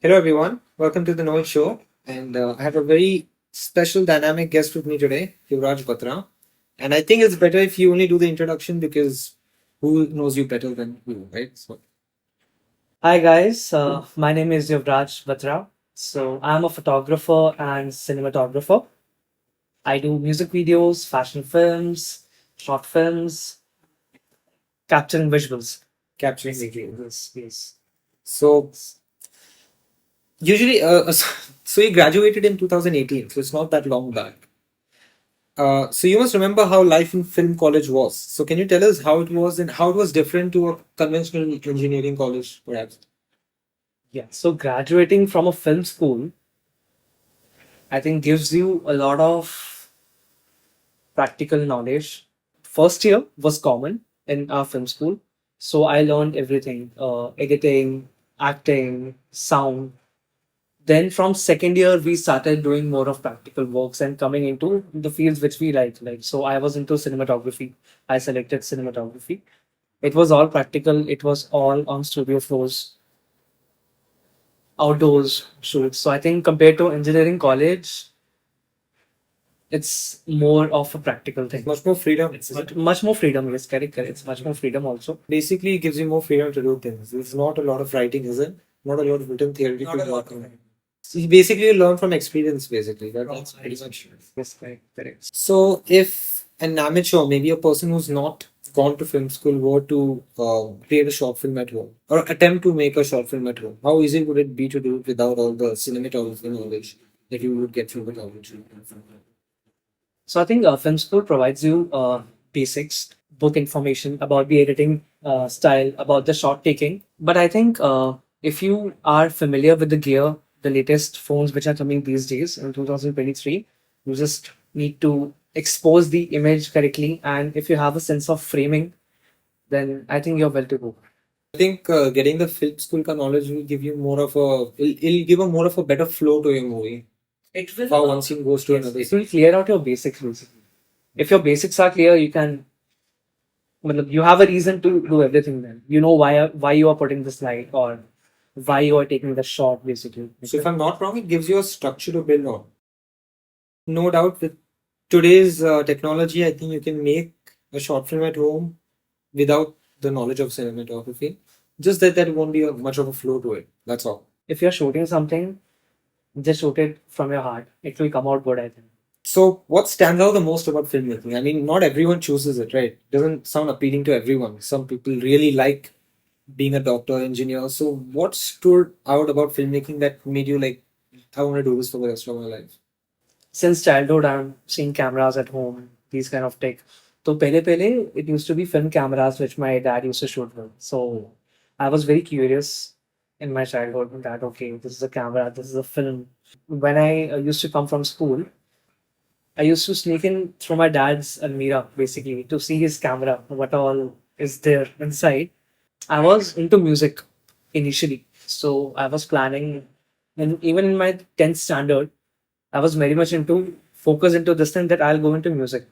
Hello, everyone. Welcome to the Noise Show. And I have a very special dynamic guest with me today, Yuvraj Batra. And I think it's better if you only do the introduction because who knows you better than you, right? So, Hi guys, my name is Yuvraj Batra. So I'm a photographer and cinematographer. I do music videos, fashion films, short films, capturing visuals. capturing Basically, video. yes. So, usually, so you graduated in 2018, so it's not that long back. So you must remember how life in film college was. So can you tell us how it was and how it was different to a conventional engineering college, perhaps? Yeah. So graduating from a film school, I think gives you a lot of practical knowledge. First year was common in our film school, so I learned everything: editing, acting, sound. Then from second year we started doing more of practical works and coming into the fields which we like so I was into cinematography. I selected cinematography. It was all practical, it was all on studio floors, outdoors shoots. So I think compared to engineering college, it's more of a practical thing. Much more freedom. Much more freedom. Yes, correct. It's much more freedom also. Basically, it gives you more freedom to do things. It's not a lot of writing, is it? Not a lot of written theoretical work. So you basically learn from experience, basically. That's pretty much. Yes, correct. So, if an amateur, maybe a person who's not gone to film school, were to create a short film at home or attempt to make a short film at home, how easy would it be to do it without all the cinematography knowledge that you would get from the college? So I think film school provides you basics, book information about the editing style, about the shot taking. But I think if you are familiar with the gear, the latest phones which are coming these days in 2023, you just need to expose the image correctly. And if you have a sense of framing, then I think you're well to go. I think getting the film school ka knowledge will give you more of a, it'll give a more of a better flow to your movie. It will. How one scene goes to Yes, another. it will clear out your basics basically. If your basics are clear, you can you have a reason to do everything then. You know why you are putting this light or why you are taking the shot basically. So if I'm not wrong, it gives you a structure to build on. No doubt with today's technology, I think you can make a short film at home without the knowledge of cinematography. Just that there won't be much of a flow to it. That's all. If you're shooting something, just shoot it from your heart. It will come out good, I think. So, what stands out the most about filmmaking? I mean, not everyone chooses it, right? It doesn't sound appealing to everyone. Some people really like being a doctor, engineer. So, what stood out about filmmaking that made you like, I want to do this for the rest of my life? Since childhood, I'm seeing cameras at home, these kind of tech. So pehle, it used to be film cameras which my dad used to shoot with. So I was very curious in my childhood that okay, this is a camera, this is a film. When I used to come from school, I used to sneak in through my dad's Almira basically to see his camera, what all is there inside. I was into music initially, so I was planning, and even in my 10th standard, I was very much into focus into this thing that I'll go into music.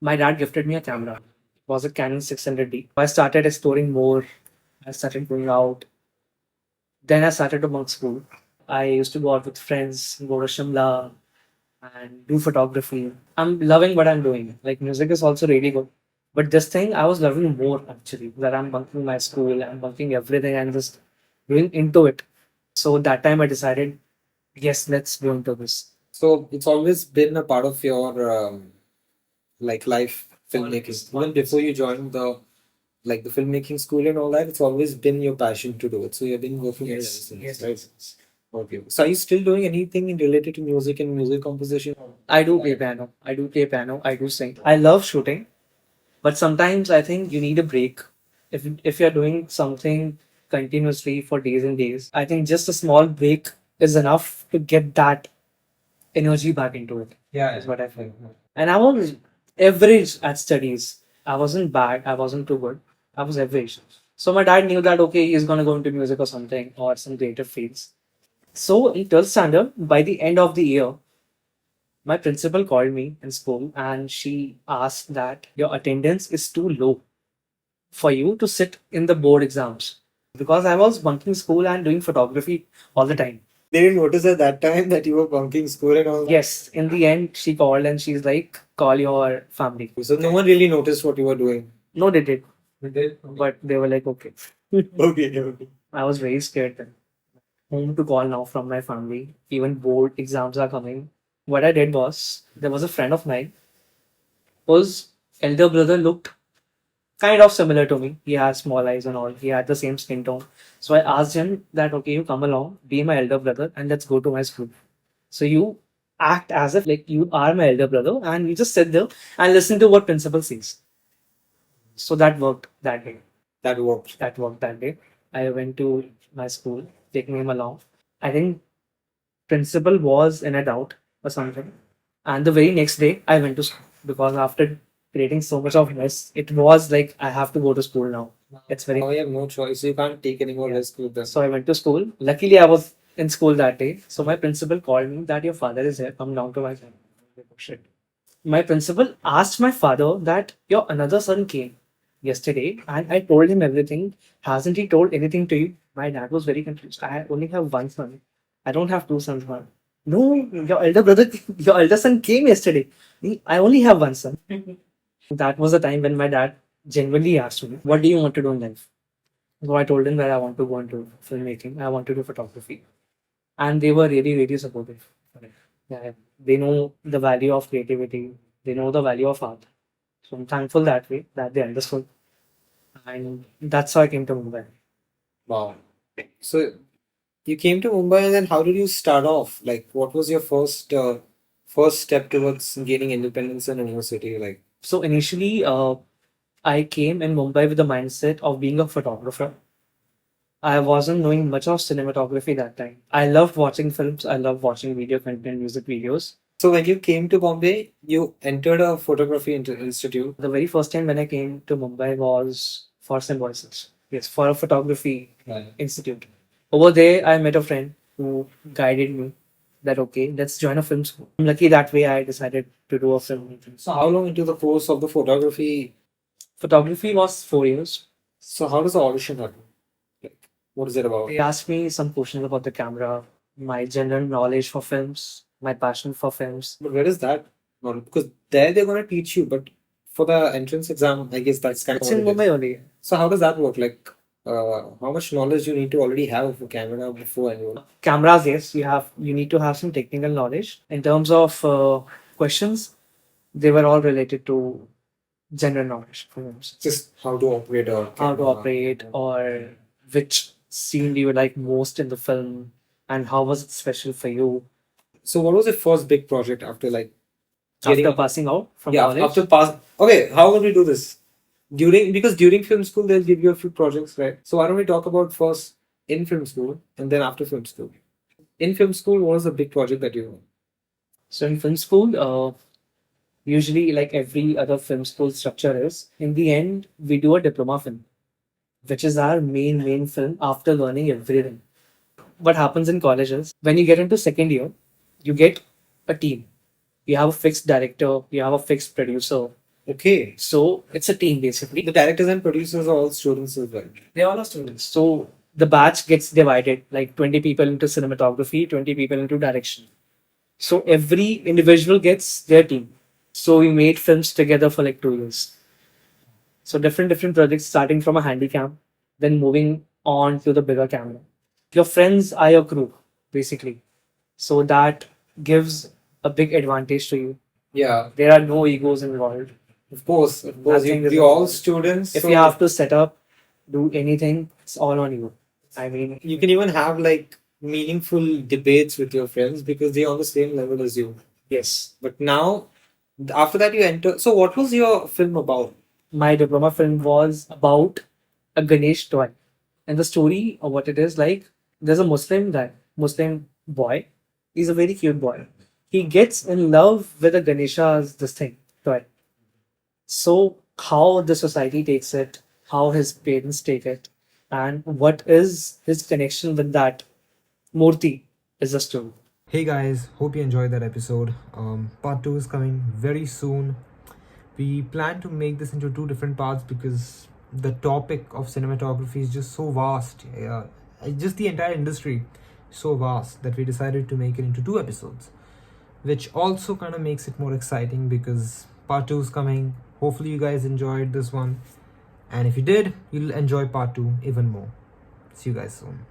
My dad gifted me a camera. It was a Canon 600D. I started exploring more. I started going out. Then I started to bunk school. I used to go out with friends, go to Shimla, and do photography. I'm loving what I'm doing. Like music is also really good. But this thing I was loving more actually. That I'm bunking my school, I'm bunking everything and just going into it. So that time I decided, yes, let's go into this. So, it's always been a part of your like life filmmaking. Even before you joined the like the filmmaking school and all that, it's always been your passion to do it. So, you've been working on it ever since, Yes. right? Okay. So, are you still doing anything related to music and music composition? I do play piano. I do play piano. I do sing. I love shooting, but sometimes I think you need a break. If you're doing something continuously for days and days, I think just a small break is enough to get that energy back into it. Yeah, is what I feel. And I was average at studies. I wasn't bad. I wasn't too good. I was average. So my dad knew that okay, he's gonna go into music or something or some creative fields. So in 12th standard, by the end of the year, my principal called me in school and she asked that your attendance is too low for you to sit in the board exams because I was bunking school and doing photography all the time. They didn't notice at that time that you were bunking school and all that. Yes, in the end, she called and she's like, call your family. So no one really noticed what you were doing. No, they did, They did? but they were like, okay. Okay, okay. I was very scared then. Home to call now from my family. Even board exams are coming. What I did was, there was a friend of mine whose elder brother looked kind of similar to me. He has small eyes and all. He had the same skin tone. So I asked him that, okay, you come along, be my elder brother, and let's go to my school. So you act as if like you are my elder brother, and you just sit there and listen to what principal says. So that worked that day. That worked. That worked that day. I went to my school, taking him along. I think principal was in a doubt or something. And the very next day, I went to school because after creating so much of mess, it was like I have to go to school now. It's very. Now you have no choice. You can't take any more Yeah. risk with this. So I went to school. Luckily, I was in school that day. So my principal called me that your father is here. Come down to my family. Oh, shit. My principal asked my father that your another son came yesterday, and I told him everything. Hasn't he told anything to you? My dad was very confused. I only have one son. I don't have two sons, man. No, your elder brother, your elder son came yesterday. I only have one son. That was the time when my dad genuinely asked me, what do you want to do in life? So I told him that I want to go into filmmaking. I want to do photography. And they were really, really supportive for it. Yeah, they know the value of creativity. They know the value of art. So I'm thankful that way that they understood. And that's how I came to Mumbai. Wow. So you came to Mumbai and then how did you start off? Like what was your first step towards gaining independence in a new city? Like So initially, I came in Mumbai with the mindset of being a photographer. I wasn't knowing much of cinematography that time. I loved watching films. I loved watching video content, music videos. so when you came to Bombay, you entered a photography institute. The very first time when I came to Mumbai was for Symbiosis. Yes, for a photography Right. institute. Over there, I met a friend who guided me that, okay, let's join a film school. I'm lucky that way I decided to do a film. So how long into the course of the photography? Photography was 4 years. So how does the audition happen? Like what is it about? They asked me some questions about the camera, my general knowledge for films, my passion for films. But where is that? Because there they're gonna teach you, but for the entrance exam, I guess that's kind of It's what in it is. Mumbai only. So how does that work? Like, how much knowledge you need to already have of a camera before anyone? Cameras, yes, you need to have some technical knowledge. In terms of questions, they were all related to general knowledge for films. Just how to operate a How to camera. operate, or which scene you like most in the film, and how was it special for you So what was your first big project after like getting after passing out from yeah college. after pass? Okay, how will we do this? During film school they'll give you a few projects, right? So why don't we talk about first in film school and then after film school? In film school, what was the big project that you? So in film school, usually like every other film school structure is, in the end, we do a diploma film, which is our main film after learning everything. What happens in colleges, when you get into second year, you get a team. You have a fixed director, you have a fixed producer. Okay, So it's a team basically. the directors and producers are all students as well. They all are students. So the batch gets divided like 20 people into cinematography, 20 people into direction. So every individual gets their team. So we made films together for like 2 years. So different projects starting from a handy cam, then moving on to the bigger camera. Your friends are your crew, basically. So that gives a big advantage to you. Yeah, There are no egos involved. of course, Nothing is we all involved. students. If so you have to set up, do anything, it's all on you. I mean, you can even have like meaningful debates with your friends because they're on the same level as you. yes. But now, after that, you enter. So, what was your film about? My diploma film was about a Ganesh toy. And the story of what it is like, there's a Muslim guy, Muslim boy. He's a very cute boy. He gets in love with a Ganesha's this thing, toy. So how the society takes it, how his parents take it, and what is his connection with that Murti is a story. Hey guys, hope you enjoyed that episode. Part 2 is coming very soon. We plan to make this into two different parts because the topic of cinematography is just so vast. Just the entire industry. so vast that we decided to make it into 2 episodes, which also kind of makes it more exciting because part 2 is coming. Hopefully, you guys enjoyed this one, and if you did, you'll enjoy part 2 even more. See you guys soon.